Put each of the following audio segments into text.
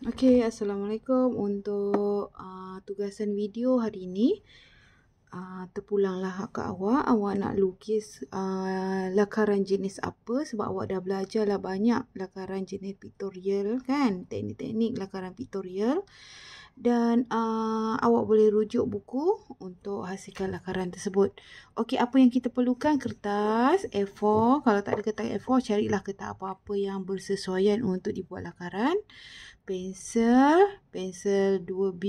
Okey, Assalamualaikum. Untuk tugasan video hari ini, terpulanglah ke awak. Awak nak lukis lakaran jenis apa? Sebab awak dah belajar lah banyak lakaran jenis pictorial kan? Teknik-teknik lakaran pictorial. Dan awak boleh rujuk buku untuk hasilkan lakaran tersebut. Okey, apa yang kita perlukan? Kertas A4. Kalau tak ada kertas A4, carilah kertas apa-apa yang bersesuaian untuk dibuat lakaran. Pensel 2B,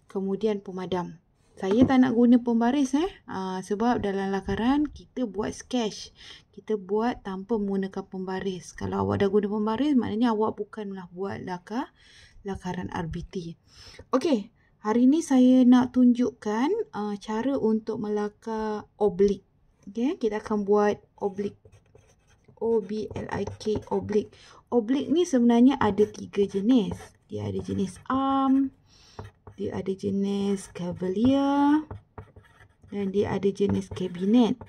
kemudian pemadam. Saya tak nak guna pembaris sebab dalam lakaran kita buat sketch. Kita buat tanpa menggunakan pembaris. Kalau awak dah guna pembaris, maknanya awak bukanlah buat lakaran RBT. Okey, hari ni saya nak tunjukkan cara untuk melakar oblik. Okey, kita akan buat oblik. O-B-L-I-K, oblik. Oblik ni sebenarnya ada 3 jenis. Dia ada jenis arm, dia ada jenis cavalier, dan dia ada jenis cabinet.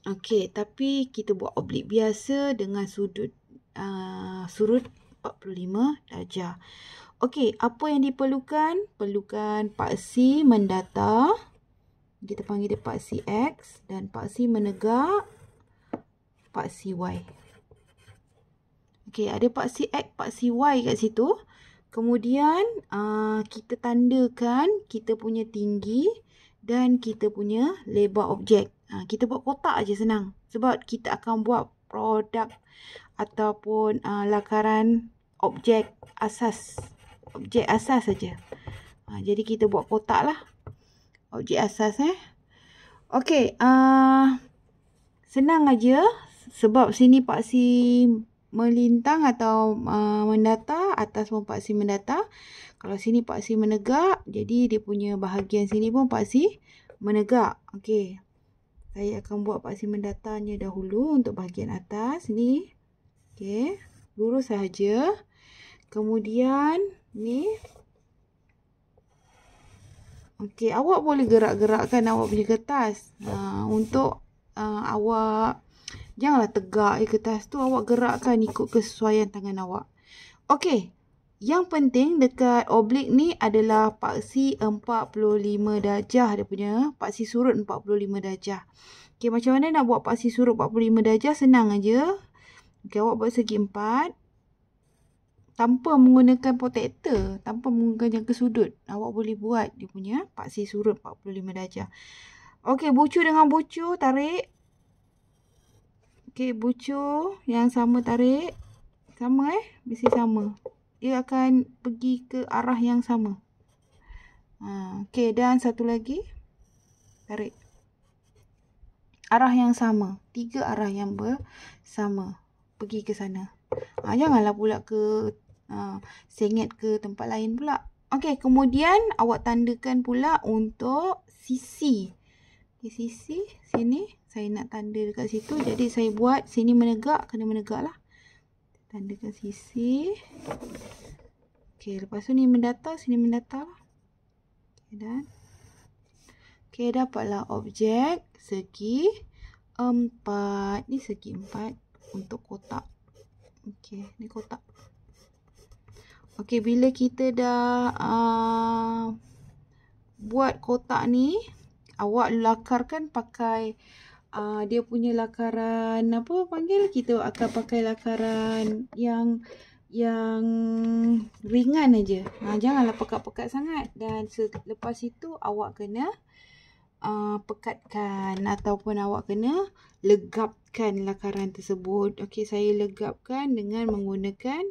Okey, tapi kita buat oblik biasa dengan surut 45 darjah. Okey, apa yang diperlukan? Perlukan paksi mendata. Kita panggil dia paksi X, dan paksi menegak, paksi Y. Okey, ada paksi X, paksi Y kat situ. Kemudian kita tandakan kita punya tinggi dan kita punya lebar objek. Kita buat kotak aja senang. Sebab kita akan buat produk ataupun lakaran objek asas. Objek asas saja. Jadi kita buat kotak lah. Objek asas Okey, senang aja sebab sini paksi melintang atau mendata, atas pun paksi mendata. Kalau sini paksi menegak, jadi dia punya bahagian sini pun paksi menegak. Okey, saya akan buat paksi mendatanya dahulu untuk bahagian atas ni. Okey, lurus sahaja. Kemudian ni. Okey, awak boleh gerak-gerakkan awak punya kertas untuk awak janganlah tegak kertas tu, awak gerakkan ikut kesesuaian tangan awak. Okey, yang penting dekat oblik ni adalah paksi 45 darjah dia punya, paksi surut 45 darjah. Okey, macam mana nak buat paksi surut 45 darjah? Senang aja. Okey, awak buat segi 4 tanpa menggunakan protektor, tanpa menggunakan jangka sudut. Awak boleh buat dia punya paksi surut 45 darjah. Okey, bucu dengan bucu tarik. Okey, bucu yang sama tarik. Sama mesti sama. Dia akan pergi ke arah yang sama. Okey, dan satu lagi. Tarik. Arah yang sama. 3 arah yang bersama. Pergi ke sana. Janganlah pula ke sengit ke tempat lain pula. Okey, kemudian awak tandakan pula untuk sisi. Di sisi sini saya nak tanda dekat situ, jadi saya buat sini menegak, kena menegak lah. Tandakan sisi. Okey, lepas tu ni mendata, sini mendata lah. Okey, dan okey, dapatlah objek segi 4. Ni segi 4 untuk kotak. Okey, ni kotak. Okey, bila kita dah buat kotak ni, awak lakarkan pakai dia punya lakaran apa panggil, kita akan pakai lakaran yang ringan aja. Janganlah pekat-pekat sangat, dan selepas itu awak kena pekatkan ataupun awak kena legapkan lakaran tersebut. Okey, saya legapkan dengan menggunakan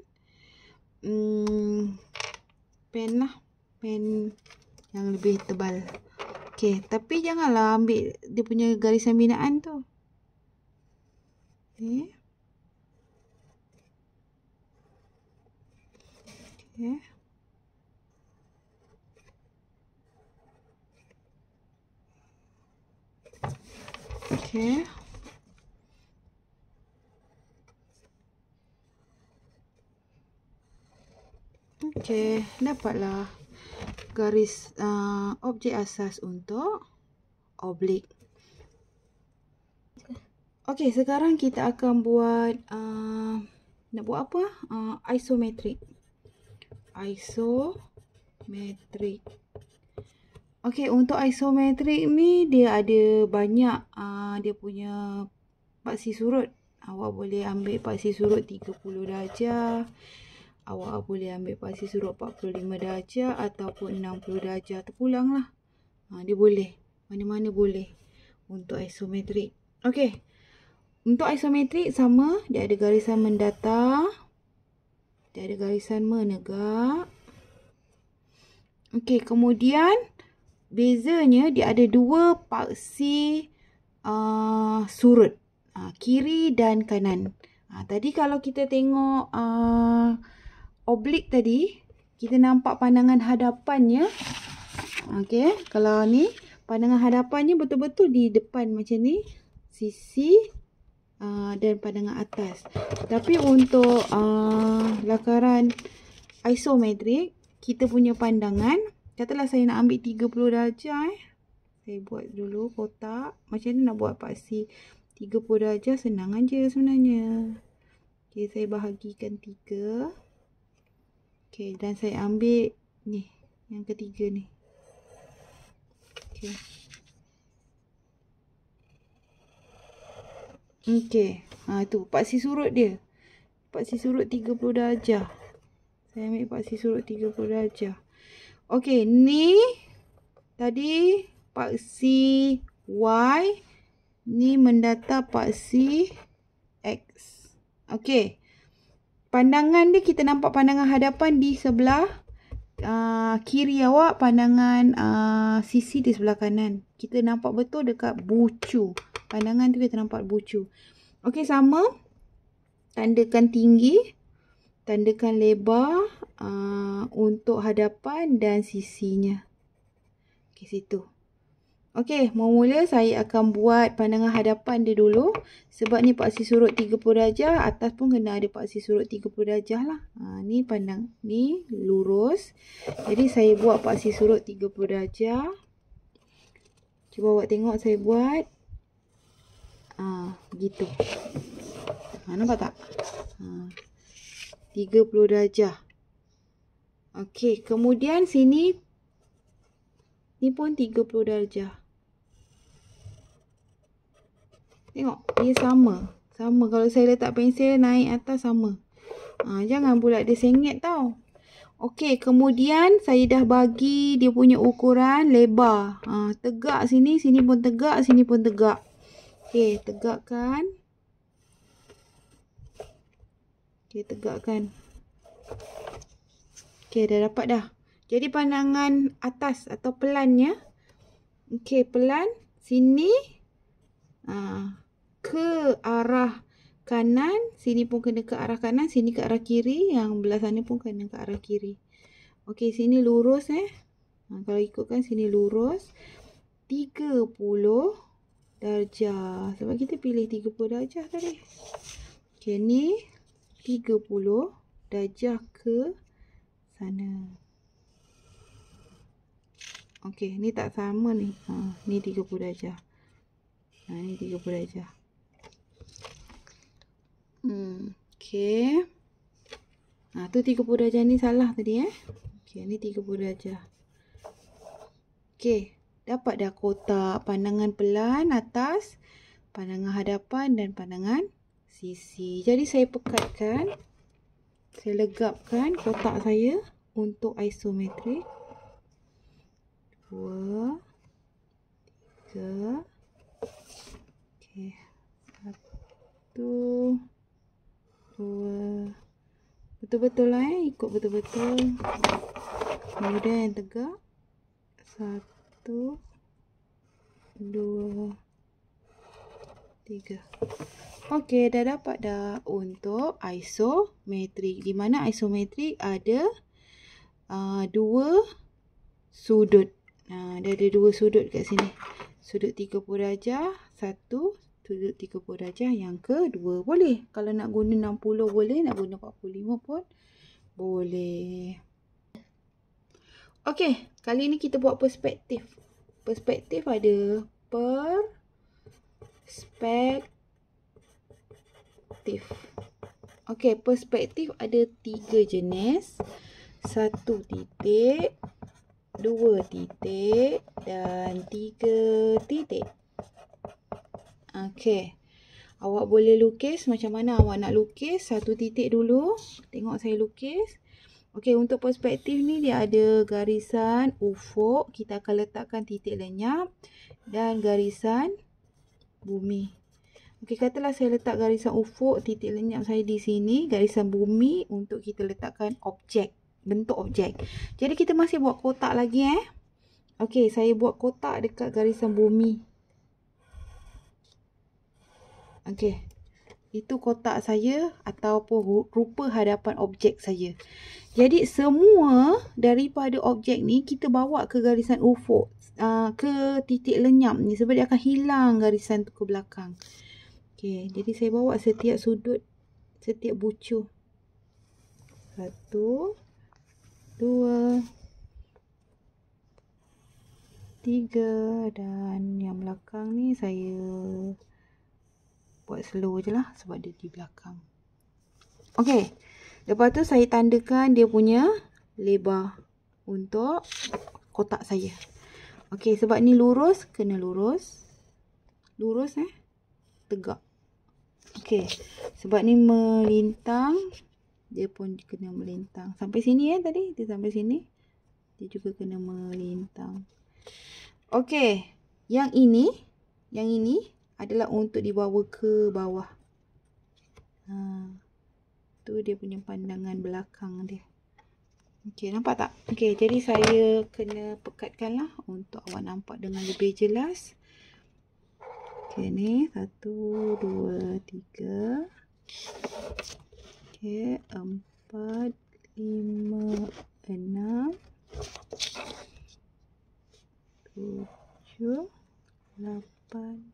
pen lah, pen yang lebih tebal. Okey, tapi janganlah ambil dia punya garisan binaan tu. Okey. Okey. Okey. Okey, dapatlah garis objek asas untuk oblik. Okey, sekarang kita akan buat nak buat apa? Isometrik. Isometrik. Okey, untuk isometrik ni dia ada banyak dia punya paksi surut. Awak boleh ambil paksi surut 30 darjah. Awak boleh ambil paksi surut 45 darjah ataupun 60 darjah. Terpulang lah. Dia boleh. Mana-mana boleh untuk isometrik. Okey. Untuk isometrik sama. Dia ada garisan mendatar. Dia ada garisan menegak. Okey, kemudian bezanya dia ada dua paksi surut. Kiri dan kanan. Tadi kalau kita tengok oblik tadi, kita nampak pandangan hadapannya. Okey, kalau ni pandangan hadapannya betul-betul di depan macam ni. Sisi dan pandangan atas. Tapi untuk lakaran isometrik, kita punya pandangan, katalah saya nak ambil 30 darjah. Saya buat dulu kotak. Macam ni nak buat paksi 30 darjah, senang aja sebenarnya. Okey, saya bahagikan 3. Okey, dan saya ambil ni, yang ketiga ni. Okey. Okey. Tu paksi surut dia. Paksi surut 30 darjah. Saya ambil paksi surut 30 darjah. Okey, ni tadi paksi Y. Ni mendatar paksi X. Okey. Pandangan dia, kita nampak pandangan hadapan di sebelah kiri awak. Pandangan sisi di sebelah kanan. Kita nampak betul dekat bucu. Pandangan tu kita nampak bucu. Okey, sama. Tandakan tinggi. Tandakan lebar untuk hadapan dan sisinya. Okey, situ. Okey, mula saya akan buat pandangan hadapan dia dulu. Sebab ni paksi surut 30 darjah. Atas pun kena ada paksi surut 30 darjah lah. Ni pandang. Ni lurus. Jadi saya buat paksi surut 30 darjah. Cuba awak tengok saya buat. Begitu. Nampak tak? 30 darjah. Okey, kemudian sini. Ni pun 30 darjah. Tengok, dia sama. Sama. Kalau saya letak pensel naik atas sama. Jangan pula dia sengit tau. Okey, kemudian saya dah bagi dia punya ukuran lebar. Tegak sini, sini pun tegak, sini pun tegak. Okey, tegakkan. Okey, tegakkan. Okey, dah dapat dah. Jadi pandangan atas atau pelannya. Okey, pelan. Sini. Ke arah kanan. Sini pun kena ke arah kanan. Sini ke arah kiri. Yang belah sana pun kena ke arah kiri. Okey, sini lurus kalau ikutkan sini lurus. 30 darjah. Sebab kita pilih 30 darjah tadi. Okey, ni 30 darjah ke sana. Okey, ni tak sama ni. Ni 30 darjah. Ni 30 darjah. Okey. Tu 30 darjah ni salah tadi Okey, ni 30 darjah. Okey, dapat dah kotak pandangan pelan atas, pandangan hadapan dan pandangan sisi. Jadi saya pekatkan. Saya legapkan kotak saya untuk isometrik. 2 3. Okey. 1 2. Betul-betul lah ikut betul-betul. Kemudian yang tegak. 1 2 3. Okey, dah dapat dah untuk isometrik. Di mana isometrik ada dua sudut. Dia ada dua sudut kat sini. Sudut 30 darjah. Satu sudut 30 darjah. Yang kedua. Boleh. Kalau nak guna 60 boleh. Nak guna 45 pun boleh. Okey. Kali ni kita buat perspektif. Perspektif ada perspektif. Okey, perspektif ada 3 jenis. 1 titik, 2 titik dan 3 titik. Okey. Awak boleh lukis macam mana awak nak lukis. 1 titik dulu. Tengok saya lukis. Okey, untuk perspektif ni dia ada garisan ufuk. Kita akan letakkan titik lenyap. Dan garisan bumi. Okey, katalah saya letak garisan ufuk, titik lenyap saya di sini. Garisan bumi untuk kita letakkan objek. Bentuk objek. Jadi kita masih buat kotak lagi Okey, saya buat kotak dekat garisan bumi. Okey. Itu kotak saya ataupun rupa hadapan objek saya. Jadi semua daripada objek ni kita bawa ke garisan ufuk. Ke titik lenyap ni sebab dia akan hilang garisan tu ke belakang. Okey, jadi saya bawa setiap sudut, setiap bucu. 1, 2, 3 dan yang belakang ni saya buat slow je lah sebab dia di belakang. Okey. Lepas tu saya tandakan dia punya lebar untuk kotak saya. Okey, sebab ni lurus, kena lurus. Lurus tegak. Okey. Sebab ni melintang, dia pun kena melintang. Sampai sini tadi, dia sampai sini. Dia juga kena melintang. Okey. Yang ini adalah untuk dibawa ke bawah. Tu dia punya pandangan belakang dia. Okey, nampak tak? Okey, jadi saya kena pekatkan lah untuk awak nampak dengan lebih jelas. Okey, ni 1, 2, 3. Okey, 4, 5, 6, 7, 8,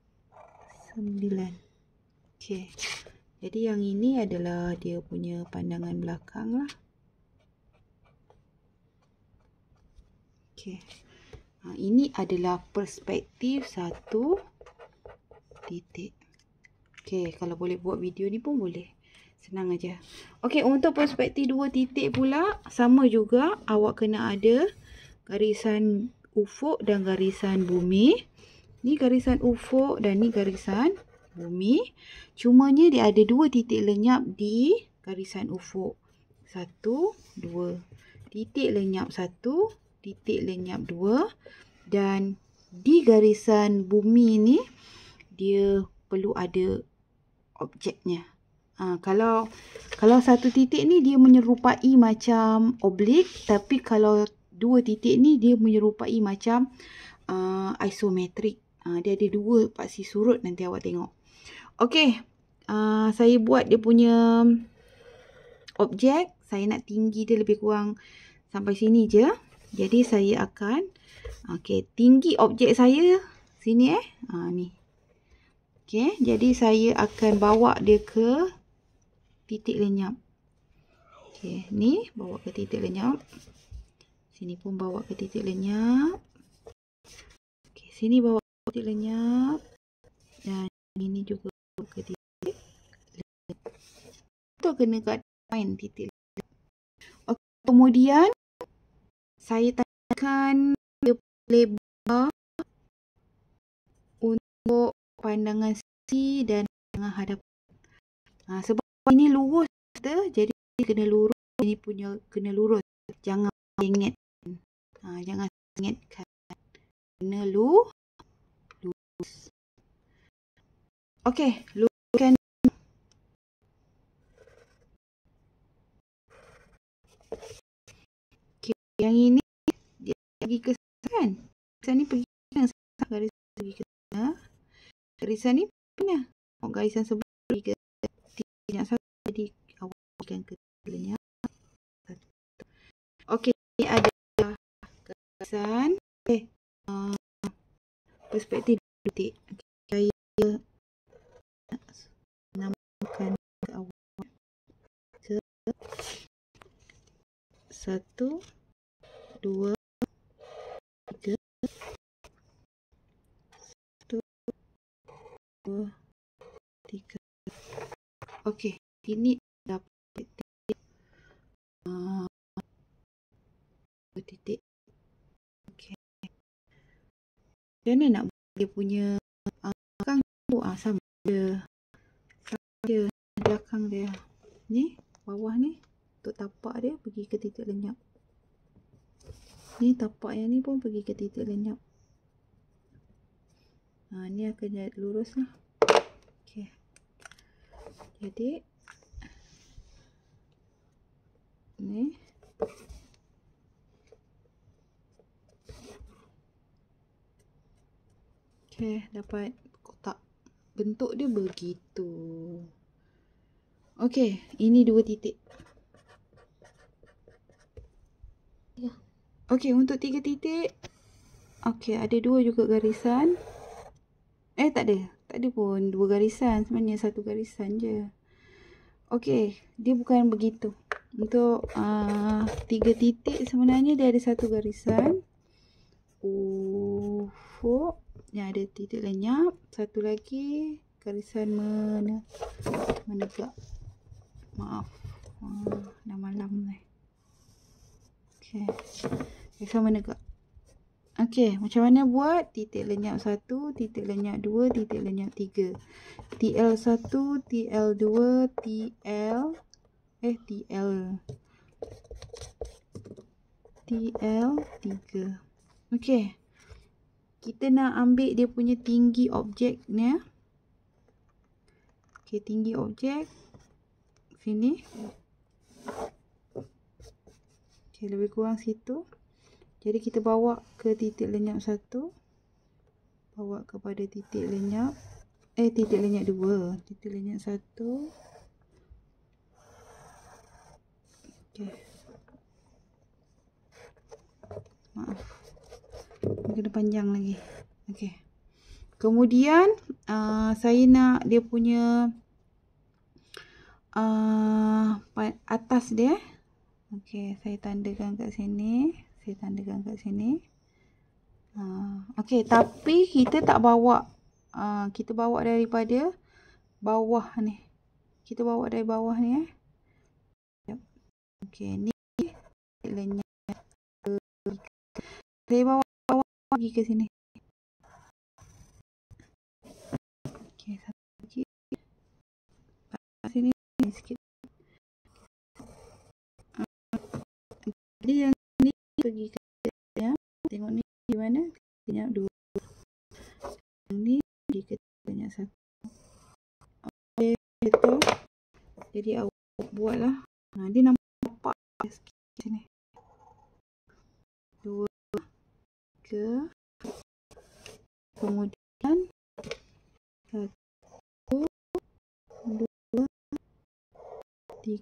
9. Okey. Jadi yang ini adalah dia punya pandangan belakang lah. Okey. Ini adalah perspektif 1 titik. Okey, kalau boleh buat video ni pun boleh. Senang aja. Okey, untuk perspektif 2 titik pula sama juga, awak kena ada garisan ufuk dan garisan bumi. Ni garisan ufuk dan ni garisan bumi. Cumanya dia ada 2 titik lenyap di garisan ufuk. 1, 2. Titik lenyap 1, titik lenyap 2. Dan di garisan bumi ni dia perlu ada objeknya. Kalau satu titik ni dia menyerupai macam oblik, tapi kalau 2 titik ni dia menyerupai macam isometrik. Dia ada 2 paksi surut, nanti awak tengok. Okey, saya buat dia punya objek. Saya nak tinggi dia lebih kurang sampai sini je. Jadi saya akan tinggi objek saya sini ni. Okey, jadi saya akan bawa dia ke titik lenyap. Okey, ni bawa ke titik lenyap. Sini pun bawa ke titik lenyap. Okey, sini bawa ke titik lenyap. Dan ini juga bawa ke titik lenyap. Itu kena kat main titik lenyap. Okey, kemudian saya tandakan dia lebar untuk pandangan sisi dan pandangan hadapan. Sebab ini lurus jadi kena lurus, ini punya kena lurus. Jangan sengit. Jangan sengitkan. Kena lurus. Okey, luruskan. Okey, yang ini dia pergi ke sana. Garisan ni pergi ke sana. Garisan pergi ke sana. Garisan ni mana? Garisan sebelah pergi ke titik yang satu. Jadi awak pergikan ke lenyap. Okey, ini ada garisan. Perspektif titik. Saya namakan ke awak. 1, 2, 3. 1, 2, 3. Okey, ini dapat titik. Okey. Macam mana nak buat dia punya belakang tu? Sama je. Belakang dia. Ni, bawah ni. Untuk tapak dia pergi ke titik lenyap. Ni tapak yang ni pun pergi ke titik lenyap. Ni akan jadi lurus lah. Okey. Jadi ni okey, dapat kotak. Bentuk dia begitu. Okey, ini 2 titik. Okey, untuk 3 titik. Okey, ada 2 juga garisan. Tak ada. Tak ada pun 2 garisan. Sebenarnya 1 garisan je. Okey, dia bukan begitu. Untuk 3 titik sebenarnya dia ada 1 garisan. Ufuk. Yang ada titik lenyap. Satu lagi garisan menegak. Maaf. Dah malam ni. Okey. Garisan menegak. Okey, macam mana buat? Titik lenyap 1, titik lenyap 2, titik lenyap 3. TL1, TL2, TL3. Okey. Kita nak ambil dia punya tinggi objeknya. Okey, tinggi objek sini. Okey, lebih kurang situ. Jadi kita bawa ke titik lenyap 1. Bawa kepada titik lenyap. Titik lenyap 2. Titik lenyap 1. Okey. Maaf. Ini kena panjang lagi. Okey. Kemudian saya nak dia punya atas dia. Okey, saya tandakan kat sini. Okey, tapi kita tak bawa. Kita bawa daripada bawah ni. Kita bawa dari bawah ni. Okey, ni lenyap. Saya bawa pergi ke sini. Okey, satu lagi. Sini sikit. Jadi yang ni pergi ke ya. Tengok ni di mana? Lenyap 2. Yang ni pergi ke lenyap 1. Okey, betul. Jadi awak buatlah. Dia nampak sikit sini. 2, 3. Kemudian 1, 2, 3.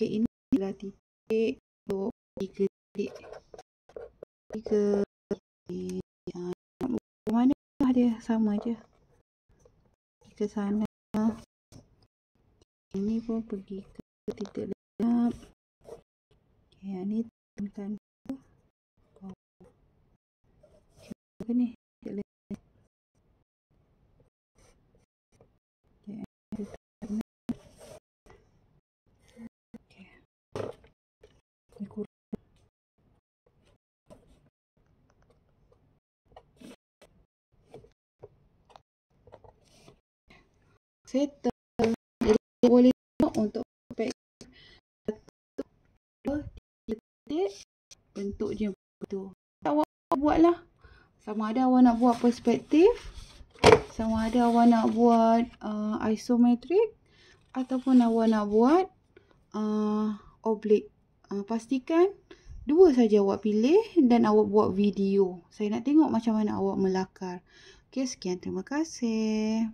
Okey, ini adalah titik 3 titik. 3 titik. Mana dia sama je. Ke sana. Ini pun pergi ke titik lenyap. Okey, yang ni tekan ke bawah. Okey, ni titik lenyap. Okey, ni kurang. Settle. Jadi boleh tengok untuk perspektif 1, 2, 3 titik. Bentuk je betul. Awak buatlah. Sama ada awak nak buat perspektif, sama ada awak nak buat isometrik, ataupun awak nak buat oblik. Pastikan 2 saja awak pilih dan awak buat video. Saya nak tengok macam mana awak melakar. Okey, sekian. Terima kasih.